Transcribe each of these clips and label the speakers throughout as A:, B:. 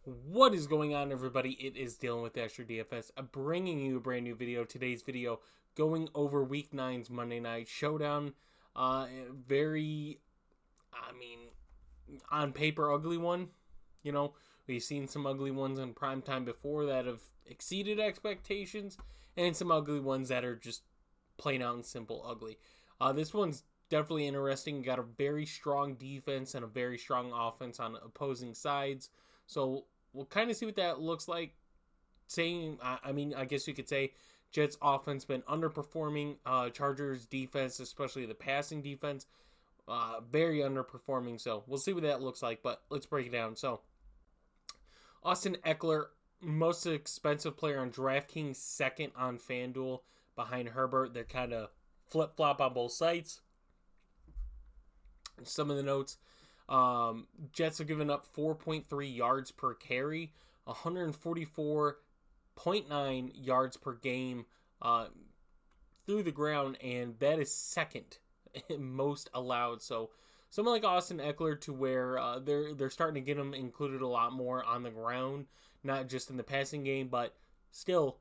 A: What is going on, everybody? It is Dylan with Astro DFS, bringing you a brand new video. Today's video going over Week 9's Monday Night Showdown. Very, on paper, ugly one. You know, we've seen some ugly ones in primetime before that have exceeded expectations, and some ugly ones that are just plain out and simple ugly. This one's definitely interesting. Got a very strong defense and a very strong offense on opposing sides. So we'll kind of see what that looks like. I guess you could say Jets offense been underperforming. Chargers defense, especially the passing defense, very underperforming. So we'll see what that looks like, but let's break it down. So Austin Ekeler, most expensive player on DraftKings, second on Fanduel behind Herbert. They're kind of flip-flop on both sites. Some of the notes. Jets have given up 4.3 yards per carry, 144.9 yards per game through the ground, and that is second most allowed. So someone like Austin Ekeler, to where they're starting to get him included a lot more on the ground, not just in the passing game, but still.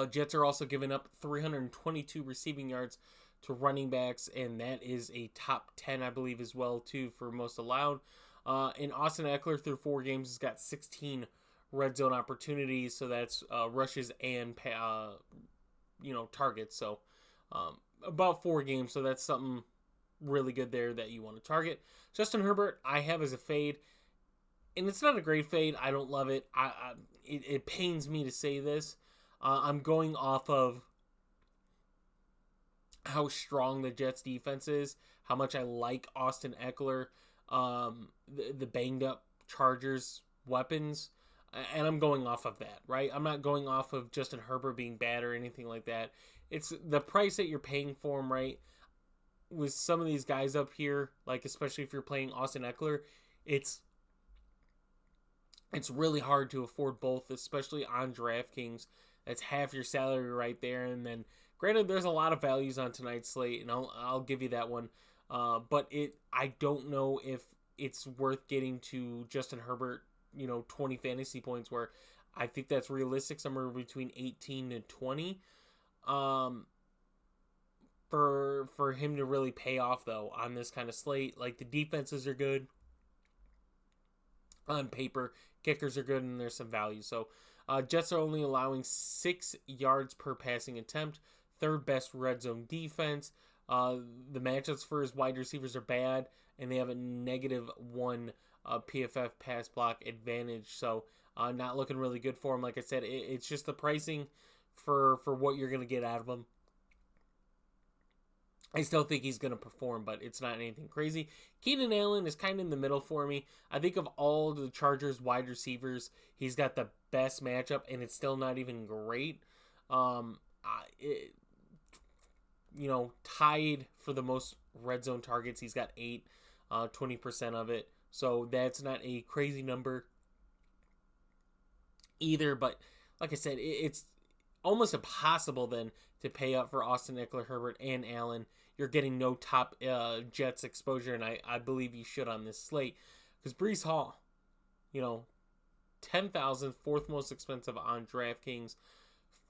A: Jets are also giving up 322 receiving yards to running backs, and that is a top 10, I believe, as well, too, for most allowed. And Austin Ekeler, through 4 games, has got 16 red zone opportunities, so that's rushes and targets. So about 4 games, so that's something really good there that you want to target. Justin Herbert, I have as a fade, and it's not a great fade. I don't love it. It pains me to say this. I'm going off of how strong the Jets defense is, how much I like Austin Ekeler, the banged up Chargers weapons, and I'm going off of that, right? I'm not going off of Justin Herbert being bad or anything like that. It's the price that you're paying for him, right? With some of these guys up here, like especially if you're playing Austin Ekeler, it's really hard to afford both, especially on DraftKings. That's half your salary right there, and then granted, there's a lot of values on tonight's slate, and I'll give you that one. But I don't know if it's worth getting to Justin Herbert, 20 fantasy points, where I think that's realistic, somewhere between 18 to 20. For him to really pay off, though, on this kind of slate. Like, the defenses are good on paper, kickers are good, and there's some value. So Jets are only allowing 6 yards per passing attempt. Third best red zone defense. The matchups for his wide receivers are bad, and they have a -1 PFF pass block advantage. So not looking really good for him. Like I said, it's just the pricing for what you're going to get out of him. I still think he's going to perform, but it's not anything crazy. Keenan Allen is kind of in the middle for me. I think of all the Chargers wide receivers, he's got the best matchup, and it's still not even great. Tied for the most red zone targets. He's got 8, 20% of it. So that's not a crazy number either. But like I said, it's almost impossible then to pay up for Austin Ekeler, Herbert, and Allen. You're getting no top Jets exposure, and I believe you should on this slate. Because Breece Hall, 10,000, 4th most expensive on DraftKings,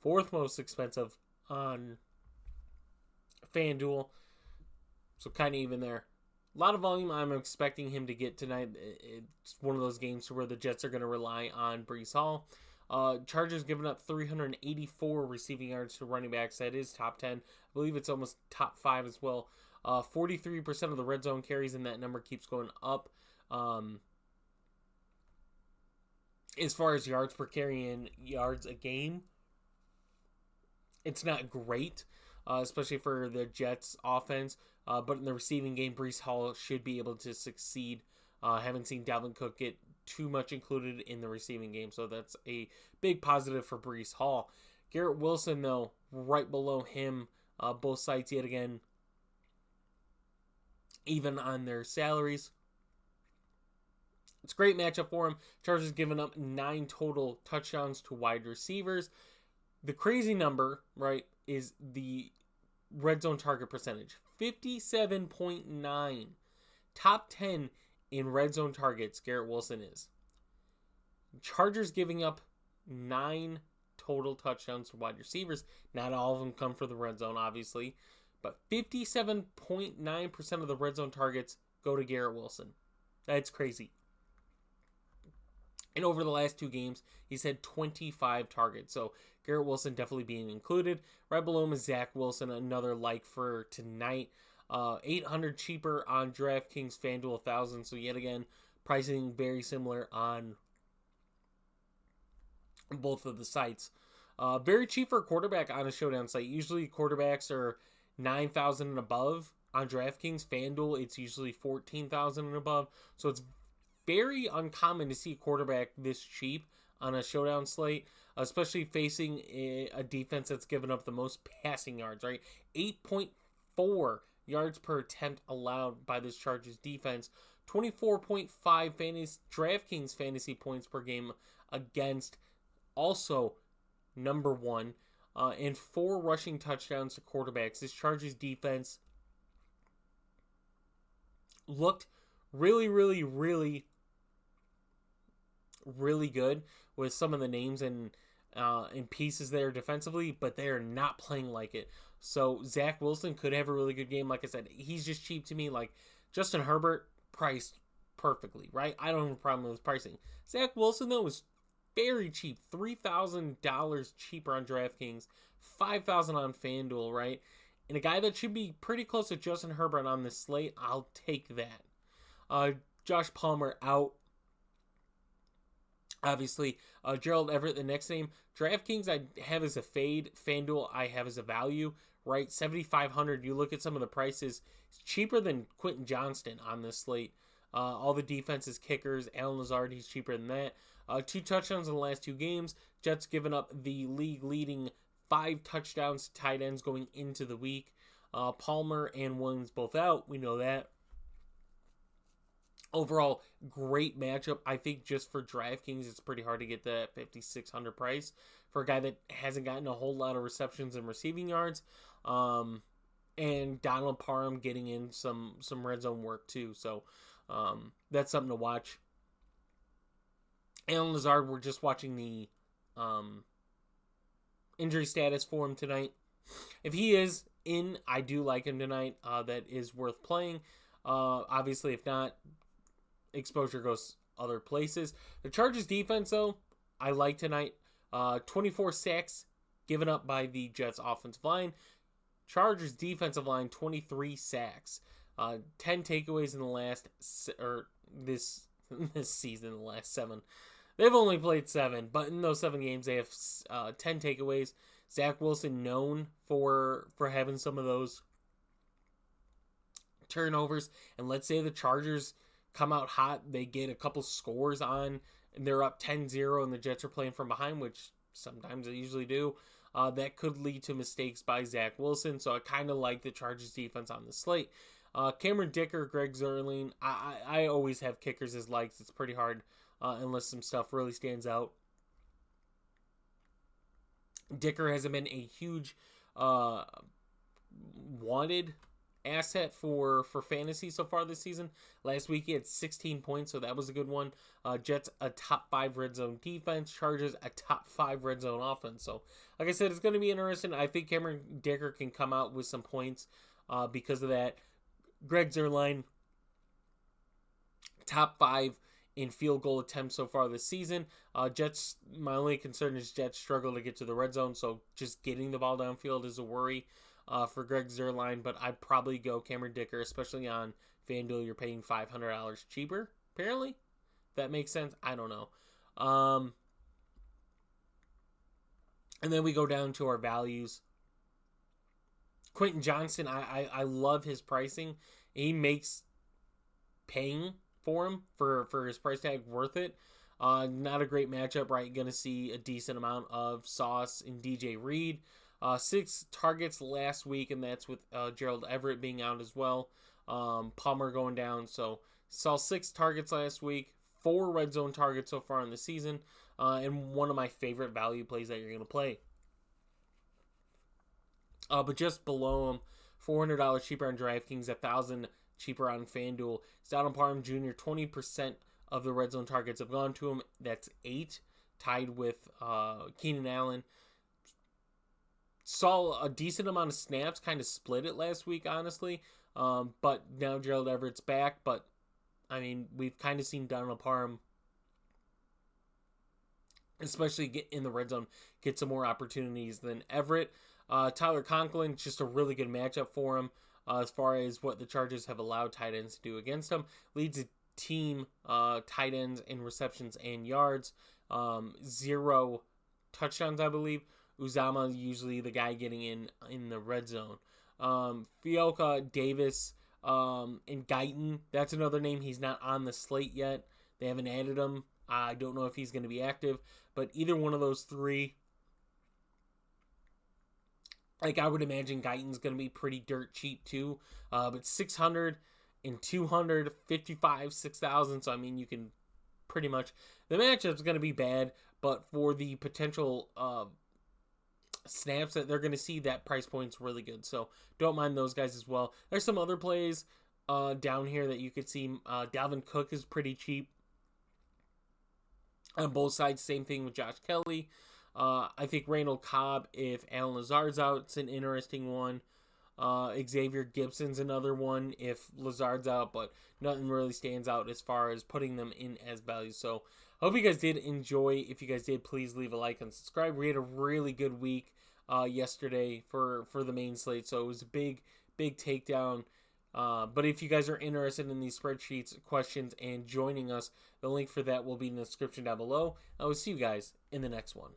A: 4th most expensive on Fanduel, so kind of even there. A lot of volume I'm expecting him to get tonight. It's one of those games where the Jets are going to rely on Breece Hall. Chargers giving up 384 receiving yards to running backs. That is top 10. I believe it's almost top 5 as well. 43% of the red zone carries, and that number keeps going up. As far as yards per carry and yards a game, it's not great. Especially for the Jets offense. But in the receiving game, Breece Hall should be able to succeed. Haven't seen Dalvin Cook get too much included in the receiving game, so that's a big positive for Breece Hall. Garrett Wilson, though, right below him, both sides yet again, even on their salaries. It's a great matchup for him. Chargers giving up 9 total touchdowns to wide receivers. The crazy number, right, is the red zone target percentage. 57.9. Top 10 in red zone targets, Garrett Wilson is. Chargers giving up 9 total touchdowns to wide receivers. Not all of them come for the red zone, obviously, but 57.9% of the red zone targets go to Garrett Wilson. That's crazy. And over the last 2 games, he's had 25 targets. So Garrett Wilson definitely being included. Right below him is Zach Wilson, another like for tonight. 800 cheaper on DraftKings, Fanduel 1,000. So yet again, pricing very similar on both of the sites. Very cheap for a quarterback on a Showdown site. Usually quarterbacks are 9,000 and above. On DraftKings, Fanduel, it's usually 14,000 and above. So it's very uncommon to see a quarterback this cheap on a Showdown slate, especially facing a defense that's given up the most passing yards, right? 8.4 yards per attempt allowed by this Chargers defense. 24.5 DraftKings fantasy points per game against, also number 1, and 4 rushing touchdowns to quarterbacks. This Chargers defense looked really good with some of the names and pieces there defensively, but they are not playing like it. So Zach Wilson could have a really good game. Like I said, he's just cheap to me. Like Justin Herbert priced perfectly, right? I don't have a problem with pricing. Zach Wilson though was very cheap, $3,000 cheaper on DraftKings, $5,000 on FanDuel, right? And a guy that should be pretty close to Justin Herbert on this slate, I'll take that. Josh Palmer out. Obviously, Gerald Everett, the next name. DraftKings I have as a fade. FanDuel I have as a value, right? $7,500. You look at some of the prices. It's cheaper than Quentin Johnston on this slate. All the defenses, kickers. Alan Lazard, he's cheaper than that. 2 touchdowns in the last 2 games. Jets giving up the league leading 5 touchdowns to tight ends going into the week. Palmer and Williams both out. We know that. Overall, great matchup. I think just for DraftKings, it's pretty hard to get that $5,600 price for a guy that hasn't gotten a whole lot of receptions and receiving yards. And Donald Parham getting in some red zone work too. So that's something to watch. Alan Lazard, we're just watching the injury status for him tonight. If he is in, I do like him tonight. That is worth playing. Obviously, if not, exposure goes other places. The Chargers defense, though, I like tonight. 24 sacks given up by the Jets offensive line. Chargers defensive line, 23 sacks. 10 takeaways in the last, or this season, the last 7. They've only played 7, but in those 7 games, they have 10 takeaways. Zach Wilson known for having some of those turnovers. And let's say the Chargers come out hot, they get a couple scores on, and they're up 10-0, and the Jets are playing from behind, which sometimes they usually do. That could lead to mistakes by Zach Wilson, so I kind of like the Chargers defense on the slate. Cameron Dicker, Greg Zerline, I always have kickers as likes. It's pretty hard unless some stuff really stands out. Dicker hasn't been a huge wanted asset for fantasy so far this season. Last week he had 16 points, so that was a good one. Jets a top 5 red zone defense. Chargers a top 5 red zone offense. So like I said, it's going to be interesting. I think Cameron Dicker can come out with some points because of that. Greg Zerline, top 5 in field goal attempts so far this season. Jets, my only concern is Jets struggle to get to the red zone, so just getting the ball downfield is a worry for Greg Zerline, but I'd probably go Cameron Dicker, especially on FanDuel. You're paying $500 cheaper, apparently. If that makes sense. I don't know. And then we go down to our values. Quentin Johnston, I love his pricing. He makes paying for him for his price tag worth it. Not a great matchup, right? Going to see a decent amount of sauce in DJ Reed. 6 targets last week, and that's with Gerald Everett being out as well. Palmer going down, so saw 6 targets last week, 4 red zone targets so far in the season, and one of my favorite value plays that you're going to play. But just below him, $400 cheaper on DraftKings, $1,000 cheaper on FanDuel. Donald Parham Jr., 20% of the red zone targets have gone to him. That's 8, tied with Keenan Allen. Saw a decent amount of snaps, kind of split it last week, honestly. But now Gerald Everett's back. But, I mean, we've kind of seen Donald Parham, especially get in the red zone, get some more opportunities than Everett. Tyler Conklin, just a really good matchup for him as far as what the Chargers have allowed tight ends to do against him. Leads the team tight ends in receptions and yards. 0 touchdowns, I believe. Uzama usually the guy getting in the red zone. Fioka, Davis, and Guyton, that's another name. He's not on the slate yet. They haven't added him. I don't know if he's going to be active, but either one of those three, like, I would imagine Guyton's going to be pretty dirt cheap too. But 600 and 255, 6,000. So, I mean, you can pretty much, the matchup's going to be bad, but for the potential snaps that they're going to see, that price point's really good. So, don't mind those guys as well. There's some other plays down here that you could see. Dalvin Cook is pretty cheap on both sides. Same thing with Josh Kelly. I think Randall Cobb, if Alan Lazard's out, it's an interesting one. Xavier Gibson's another one if Lazard's out, but nothing really stands out as far as putting them in as value. So, I hope you guys did enjoy. If you guys did, please leave a like and subscribe. We had a really good week yesterday for the main slate, so it was a big takedown. But if you guys are interested in these spreadsheets, questions, and joining us, the link for that will be in the description down below. I will see you guys in the next one.